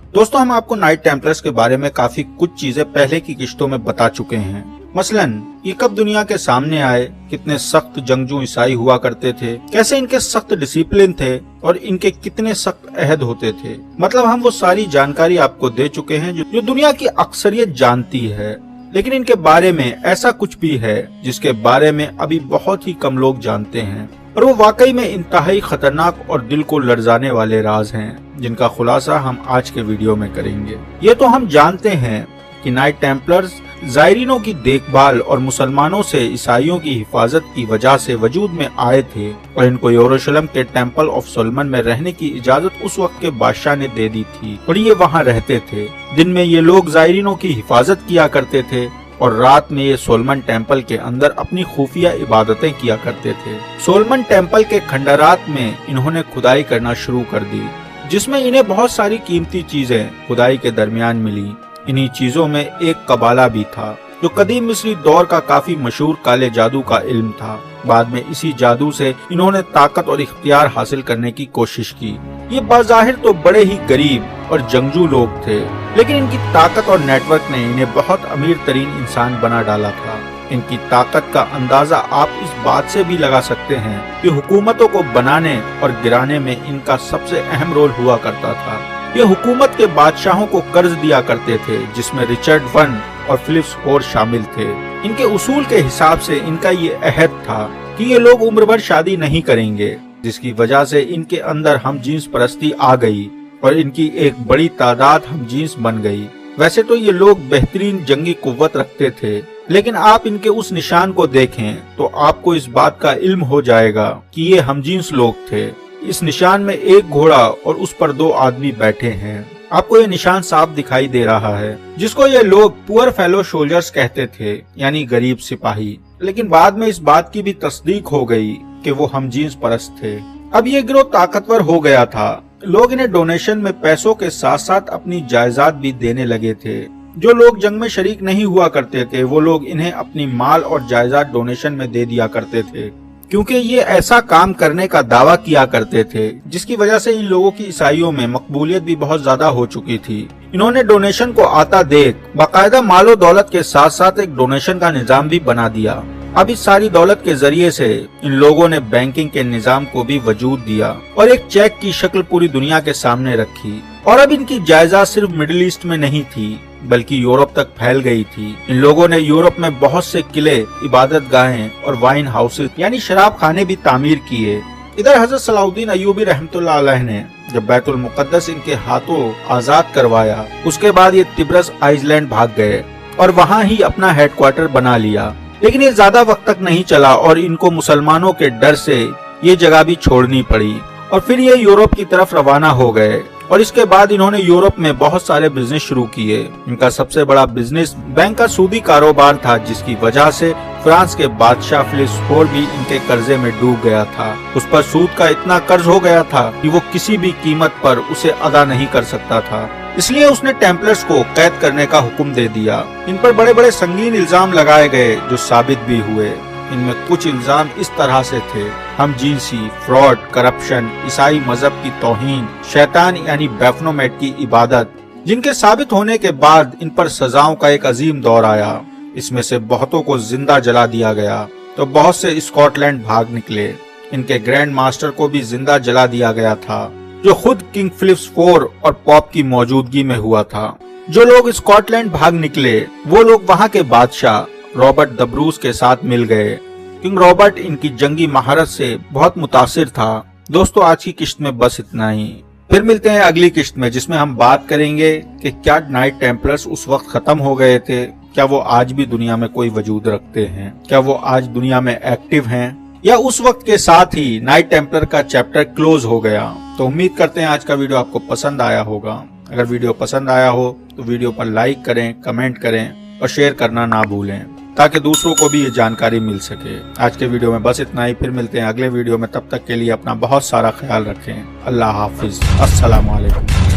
दोस्तों, हम आपको नाइट टेम्पलर्स के बारे में काफी कुछ चीजें पहले की किश्तों में बता चुके हैं। मसलन ये कब दुनिया के सामने आए, कितने सख्त जंगजू ईसाई हुआ करते थे, कैसे इनके सख्त डिसिप्लिन थे और इनके कितने सख्त अहद होते थे। मतलब हम वो सारी जानकारी आपको दे चुके हैं जो दुनिया की अक्सरियत जानती है। लेकिन इनके बारे में ऐसा कुछ भी है जिसके बारे में अभी बहुत ही कम लोग जानते हैं, और वो वाकई में इंतहाई खतरनाक और दिल को लर्जाने वाले राज हैं, जिनका खुलासा हम आज के वीडियो में करेंगे। ये तो हम जानते हैं कि नाइट टेम्पलर्स जायरीनों की देखभाल और मुसलमानों से ईसाइयों की हिफाजत की वजह से वजूद में आए थे, और इनको यरूशलेम के टेम्पल ऑफ सोलोमन में रहने की इजाजत उस वक्त के बादशाह ने दे दी थी, और ये वहाँ रहते थे। दिन में ये लोग जायरीनों की हिफाजत किया करते थे और रात में ये सोलोमन टेम्पल के अंदर अपनी खुफिया इबादतें किया करते थे। सोलोमन टेम्पल के खंडरात में इन्होंने खुदाई करना शुरू कर दी, जिसमें इन्हें बहुत सारी कीमती चीजें खुदाई के दरमियान मिली। इन्हीं चीजों में एक कबाला भी था, जो कदीम मिस्री दौर का काफी मशहूर काले जादू का इल्म था। बाद में इसी जादू से इन्होंने ताकत और इख्तियार हासिल करने की कोशिश की। ये बाज़ाहिर तो बड़े ही गरीब और जंगजू लोग थे, लेकिन इनकी ताकत और नेटवर्क ने इन्हें बहुत अमीर तरीन इंसान बना डाला था। इनकी ताकत का अंदाजा आप इस बात से भी लगा सकते हैं कि हुकूमतों को बनाने और गिराने में इनका सबसे अहम रोल हुआ करता था। ये हुकूमत के बादशाहों को कर्ज दिया करते थे, जिसमें रिचर्ड वन और फिलिप्स फोर शामिल थे। इनके उसूल के हिसाब से इनका ये अहद था कि ये लोग उम्र भर शादी नहीं करेंगे, जिसकी वजह से इनके अंदर हम जीन्स परस्ती आ गई और इनकी एक बड़ी तादाद हम जीन्स बन गई। वैसे तो ये लोग बेहतरीन जंगी कुव्वत रखते थे, लेकिन आप इनके उस निशान को देखें तो आपको इस बात का इल्म हो जाएगा कि ये हम जीन्स लोग थे। इस निशान में एक घोड़ा और उस पर 2 आदमी बैठे हैं। आपको ये निशान साफ दिखाई दे रहा है, जिसको ये लोग पुअर फेलो सोल्जर्स कहते थे, यानी गरीब सिपाही। लेकिन बाद में इस बात की भी तस्दीक हो गई कि वो हम जीन्स परस्त थे। अब ये गिरोह ताकतवर हो गया था। लोग इन्हें डोनेशन में पैसों के साथ साथ अपनी जायदाद भी देने लगे थे। जो लोग जंग में शरीक नहीं हुआ करते थे, वो लोग इन्हें अपनी माल और जायदाद डोनेशन में दे दिया करते थे, क्योंकि ये ऐसा काम करने का दावा किया करते थे, जिसकी वजह से इन लोगों की ईसाइयों में मकबूलियत भी बहुत ज्यादा हो चुकी थी। इन्होंने डोनेशन को आता देख बाकायदा मालो दौलत के साथ साथ एक डोनेशन का निजाम भी बना दिया। अब इस सारी दौलत के जरिए से इन लोगों ने बैंकिंग के निजाम को भी वजूद दिया और एक चेक की शक्ल पूरी दुनिया के सामने रखी। और अब इनकी जायदाद सिर्फ मिडिल ईस्ट में नहीं थी, बल्कि यूरोप तक फैल गई थी। इन लोगों ने यूरोप में बहुत से किले, इबादत गाहें और वाइन हाउसेस यानी शराब खाने भी तामीर किए। इधर हजरत सलाउद्दीन अय्यूबी रहमतुल्लाह अलैह ने जब बैतुल मुकद्दस इनके हाथों आजाद करवाया, उसके बाद ये तिब्रस आइसलैंड भाग गए और वहाँ ही अपना हेडक्वार्टर बना लिया। लेकिन ये ज्यादा वक्त तक नहीं चला और इनको मुसलमानों के डर से ये जगह भी छोड़नी पड़ी और फिर ये यूरोप की तरफ रवाना हो गए। और इसके बाद इन्होंने यूरोप में बहुत सारे बिजनेस शुरू किए। इनका सबसे बड़ा बिजनेस बैंक का सूदी कारोबार था, जिसकी वजह से फ्रांस के बादशाह फिलिप्स फोर भी इनके कर्जे में डूब गया था। उस पर सूद का इतना कर्ज हो गया था कि वो किसी भी कीमत पर उसे अदा नहीं कर सकता था। इसलिए उसने टेम्पलर्स को कैद करने का हुक्म दे दिया। इन पर बड़े बड़े संगीन इल्जाम लगाए गए, जो साबित भी हुए। इनमें कुछ इल्जाम इस तरह से थे: हम जींसी, फ्रॉड, करप्शन, ईसाई मजहब की तौहीन, शैतान यानी बैफनोमेट की इबादत, जिनके साबित होने के बाद इन पर सजाओं का एक अजीम दौर आया। इसमें से बहुतों को जिंदा जला दिया गया तो बहुत से स्कॉटलैंड भाग निकले। इनके ग्रैंड मास्टर को भी जिंदा जला दिया गया था, जो खुद किंग फिलिप्स फोर और पॉप की मौजूदगी में हुआ था। जो लोग स्कॉटलैंड भाग निकले, वो लोग वहाँ के बादशाह रॉबर्ट द ब्रूस के साथ मिल गए। किंग रॉबर्ट इनकी जंगी महारत से बहुत मुतासिर था। दोस्तों, आज की किश्त में बस इतना ही। फिर मिलते हैं अगली किश्त में, जिसमें हम बात करेंगे कि क्या नाइट टेम्पलर्स उस वक्त खत्म हो गए थे, क्या वो आज भी दुनिया में कोई वजूद रखते हैं, क्या वो आज दुनिया में एक्टिव हैं, या उस वक्त के साथ ही नाइट टेम्पलर का चैप्टर क्लोज हो गया। तो उम्मीद करते हैं आज का वीडियो आपको पसंद आया होगा। अगर वीडियो पसंद आया हो तो वीडियो पर लाइक करें, कमेंट करें और शेयर करना ना भूलें, ताकि दूसरों को भी ये जानकारी मिल सके। आज के वीडियो में बस इतना ही। फिर मिलते हैं अगले वीडियो में, तब तक के लिए अपना बहुत सारा ख्याल रखें। अल्लाह हाफिज। अस्सलाम वालेकुम।